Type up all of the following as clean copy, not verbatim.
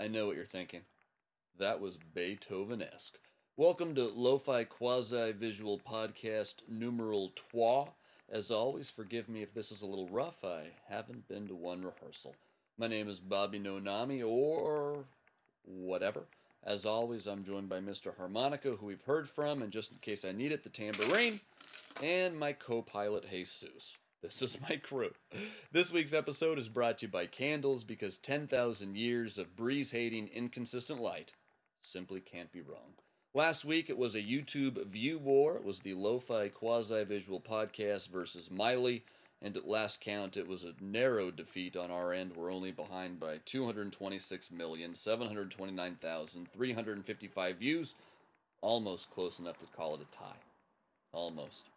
I know what you're thinking. That was Beethoven-esque. Welcome to Lo-Fi Quasi-Visual Podcast numeral trois. As always, forgive me if this is a little rough. I haven't been to one rehearsal. My name is Bobby Noname, or whatever. As always, I'm joined by Mr. Harmonica, who we've heard from, and just in case I need it, the tambourine, and my co-pilot Jesus. This is my crew. This week's episode is brought to you by candles because 10,000 years of breeze hating, inconsistent light simply can't be wrong. Last week it was a YouTube view war. It was the Lo-Fi Quasi-Visual Podcast versus Miley, and at last count it was a narrow defeat on our end. We're only behind by 226,729,355 views. Almost close enough to call it a tie. Almost.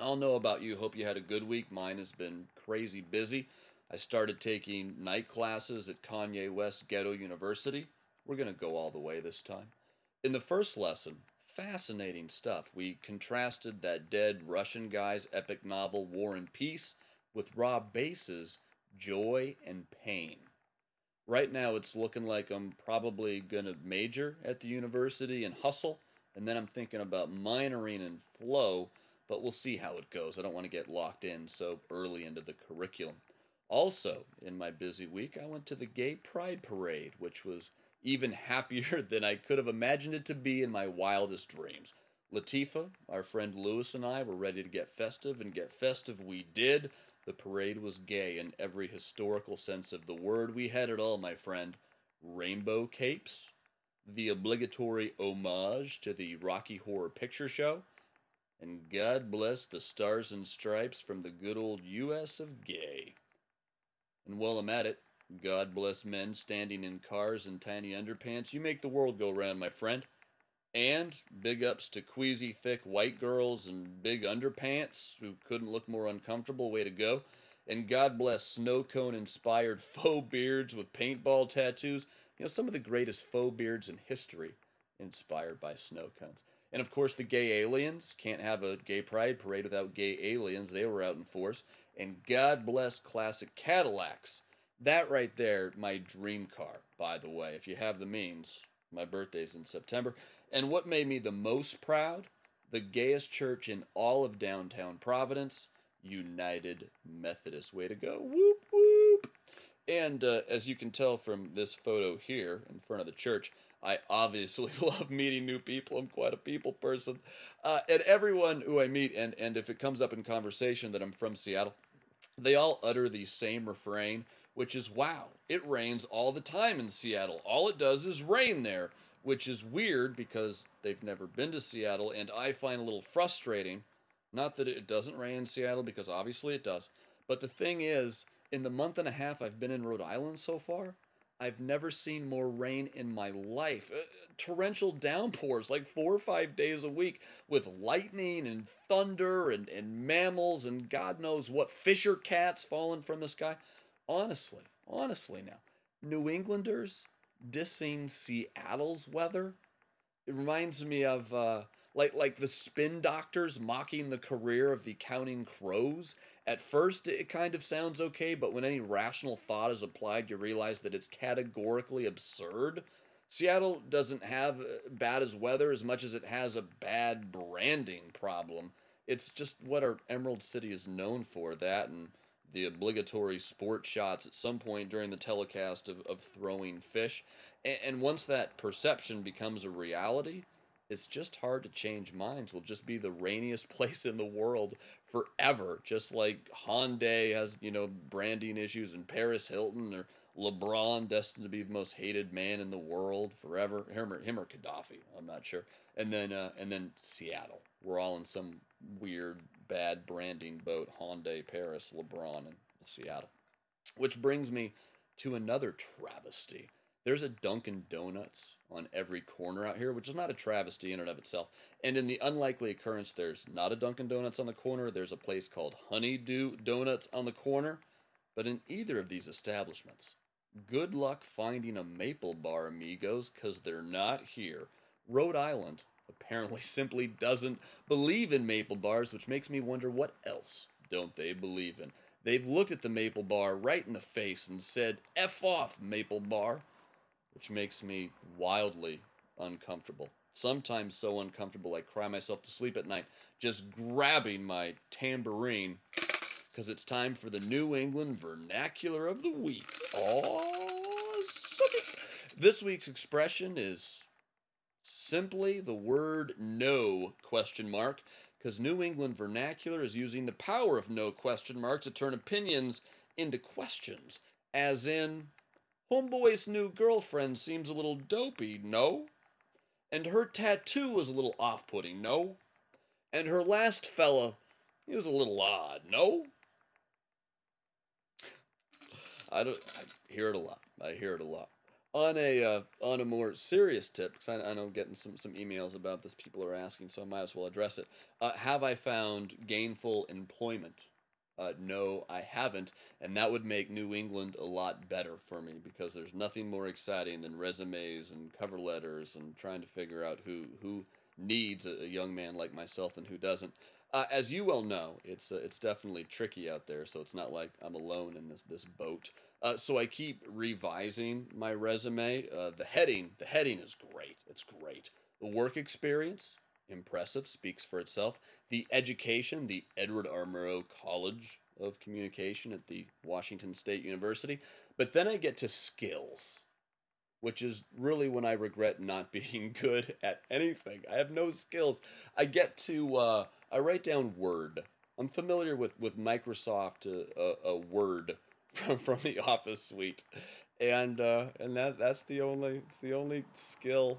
I don't know about you. Hope you had a good week. Mine has been crazy busy. I started taking night classes at Kanye West Ghetto University. We're going to go all the way this time. In the first lesson, fascinating stuff. We contrasted that dead Russian guy's epic novel War and Peace with Rob Bass's Joy and Pain. Right now, it's looking like I'm probably going to major at the university and hustle, and then I'm thinking about minoring in flow, but we'll see how it goes. I don't want to get locked in so early into the curriculum. Also, in my busy week, I went to the Gay Pride Parade, which was even happier than I could have imagined it to be in my wildest dreams. Latifa, our friend Lewis, and I were ready to get festive, and get festive we did. The parade was gay in every historical sense of the word. We had it all, my friend. Rainbow capes, the obligatory homage to the Rocky Horror Picture Show, and God bless the stars and stripes from the good old US of gay. And while I'm at it, God bless men standing in cars in tiny underpants. You make the world go round, my friend. And big ups to queasy, thick white girls and big underpants who couldn't look more uncomfortable. Way to go. And God bless snow cone inspired faux beards with paintball tattoos. You know, some of the greatest faux beards in history inspired by snow cones. And of course, the gay aliens. Can't have a gay pride parade without gay aliens. They were out in force. And God bless classic Cadillacs. That right there, my dream car, by the way. If you have the means, my birthday's in September. And what made me the most proud? The gayest church in all of downtown Providence, United Methodist. Way to go. Whoop, whoop. And as you can tell from this photo here in front of the church, I obviously love meeting new people. I'm quite a people person. And everyone who I meet, and if it comes up in conversation that I'm from Seattle, they all utter the same refrain, which is, wow, it rains all the time in Seattle. All it does is rain there, which is weird because they've never been to Seattle, and I find a little frustrating. Not that it doesn't rain in Seattle, because obviously it does. But the thing is, in the month and a half I've been in Rhode Island so far, I've never seen more rain in my life. Torrential downpours, like 4 or 5 days a week, with lightning and thunder and mammals and God knows what, fisher cats falling from the sky. Honestly now, New Englanders dissing Seattle's weather, it reminds me of like the spin doctors mocking the career of the Counting Crows. At first, it kind of sounds okay, but when any rational thought is applied, you realize that it's categorically absurd. Seattle doesn't have bad as weather as much as it has a bad branding problem. It's just what our Emerald City is known for, that and the obligatory sport shots at some point during the telecast of throwing fish. And once that perception becomes a reality, it's just hard to change minds. We'll just be the rainiest place in the world forever. Just like Hyundai has, branding issues, and Paris Hilton or LeBron destined to be the most hated man in the world forever. Him or Gaddafi, I'm not sure. And then Seattle. We're all in some weird bad branding boat. Hyundai, Paris, LeBron, and Seattle. Which brings me to another travesty. There's a Dunkin' Donuts on every corner out here, which is not a travesty in and of itself. And in the unlikely occurrence there's not a Dunkin' Donuts on the corner, there's a place called Honeydew Donuts on the corner. But in either of these establishments, good luck finding a maple bar, amigos, because they're not here. Rhode Island apparently simply doesn't believe in maple bars, which makes me wonder what else don't they believe in. They've looked at the maple bar right in the face and said, F off, maple bar. which makes me wildly uncomfortable. Sometimes so uncomfortable I cry myself to sleep at night just grabbing my tambourine because it's time for the New England Vernacular of the Week. Oh, this week's expression is simply the word no question mark because New England vernacular is using the power of no question mark to turn opinions into questions, as in homeboy's new girlfriend seems a little dopey, no? And her tattoo was a little off-putting, no? And her last fella, he was a little odd, no? I hear it a lot. I hear it a lot. On a more serious tip, because I know I'm getting some emails about this. People are asking, so I might as well address it. Have I found gainful employment? No, I haven't, and that would make New England a lot better for me because there's nothing more exciting than resumes and cover letters and trying to figure out who needs a young man like myself and who doesn't. As you well know, it's definitely tricky out there, so it's not like I'm alone in this boat. So I keep revising my resume. The heading is great. It's great. The work experience, impressive, speaks for itself. The education, the Edward R. Murrow College of Communication at the Washington State University. But then I get to skills, which is really when I regret not being good at anything. I have no skills. I write down Word. I'm familiar with Microsoft Word from the Office suite, and that's the only skill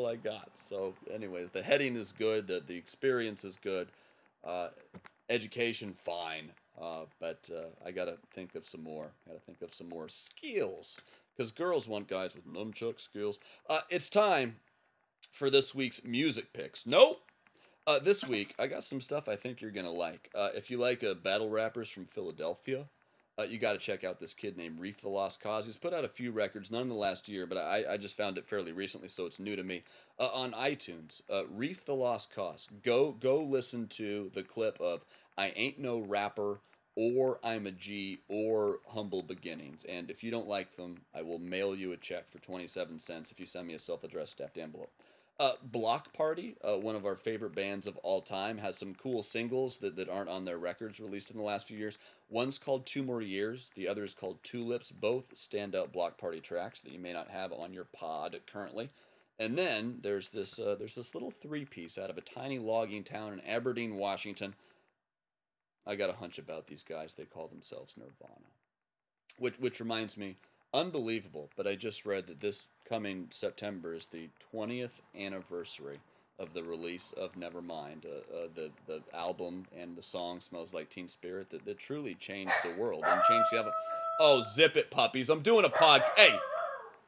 I got. So anyway, the heading is good. The experience is good. Uh, Education fine. But I gotta think of some more. Gotta think of some more skills because girls want guys with nunchuck skills. It's time for this week's music picks. Nope. This week I got some stuff I think you're gonna like. If you like battle rappers from Philadelphia, you got to check out this kid named Reef the Lost Cause. He's put out a few records, none in the last year, but I just found it fairly recently, so it's new to me. On iTunes, Reef the Lost Cause. Go listen to the clip of "I Ain't No Rapper" or "I'm a G" or "Humble Beginnings." And if you don't like them, I will mail you a check for 27 cents if you send me a self-addressed stamped envelope. Block Party, one of our favorite bands of all time, has some cool singles that aren't on their records released in the last few years. One's called Two More Years, the other is called Tulips, both standout Block Party tracks that you may not have on your pod currently. And then there's this little three-piece out of a tiny logging town in Aberdeen, Washington. I got a hunch about these guys. They call themselves Nirvana. Which reminds me, unbelievable, but I just read that this coming September is the 20th anniversary of the release of Nevermind, the album and the song "Smells Like Teen Spirit" that truly changed the world and changed the other. Oh, zip it, puppies! I'm doing a pod. Hey,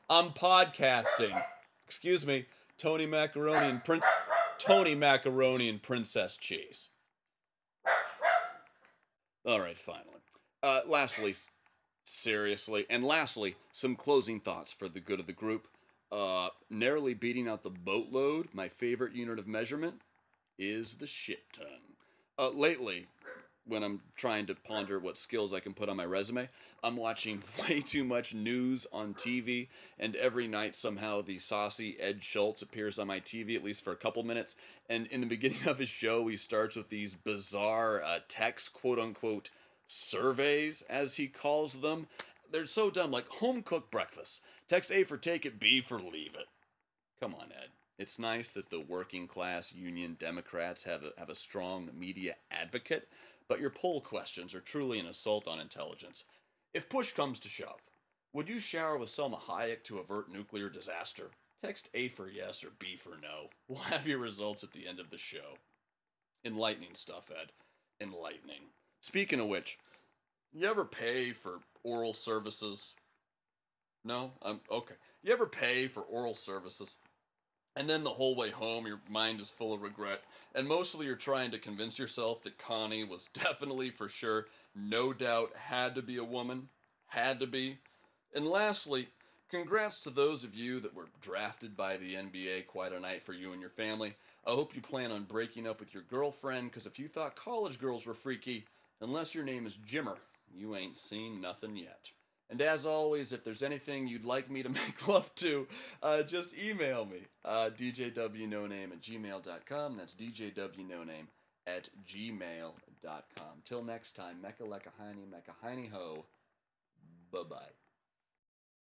I'm podcasting. Excuse me, Tony Macaroni and Princess Cheese. All right, finally. Lastly, seriously. And lastly, some closing thoughts for the good of the group. Narrowly beating out the boatload, my favorite unit of measurement is the shit ton. Lately, when I'm trying to ponder what skills I can put on my resume, I'm watching way too much news on TV, and every night somehow the saucy Ed Schultz appears on my TV, at least for a couple minutes. And in the beginning of his show, he starts with these bizarre text, quote unquote, surveys, as he calls them. They're so dumb, like home cooked breakfast. Text A for take it, B for leave it. Come on, Ed. It's nice that the working class union Democrats have a strong media advocate, but your poll questions are truly an assault on intelligence. If push comes to shove, would you shower with Selma Hayek to avert nuclear disaster? Text A for yes or B for no. We'll have your results at the end of the show. Enlightening stuff, Ed. Enlightening. Speaking of which, you ever pay for oral services? No? Okay. You ever pay for oral services? And then the whole way home, your mind is full of regret. And mostly you're trying to convince yourself that Connie was definitely, for sure, no doubt, had to be a woman. Had to be. And lastly, congrats to those of you that were drafted by the NBA. Quite a night for you and your family. I hope you plan on breaking up with your girlfriend, because if you thought college girls were freaky, unless your name is Jimmer, you ain't seen nothing yet. And as always, if there's anything you'd like me to make love to, just email me, djwnoname@gmail.com. That's djwnoname@gmail.com. Till next time, Mecca Lecca Heine, Mecca Heine Ho. Bye bye.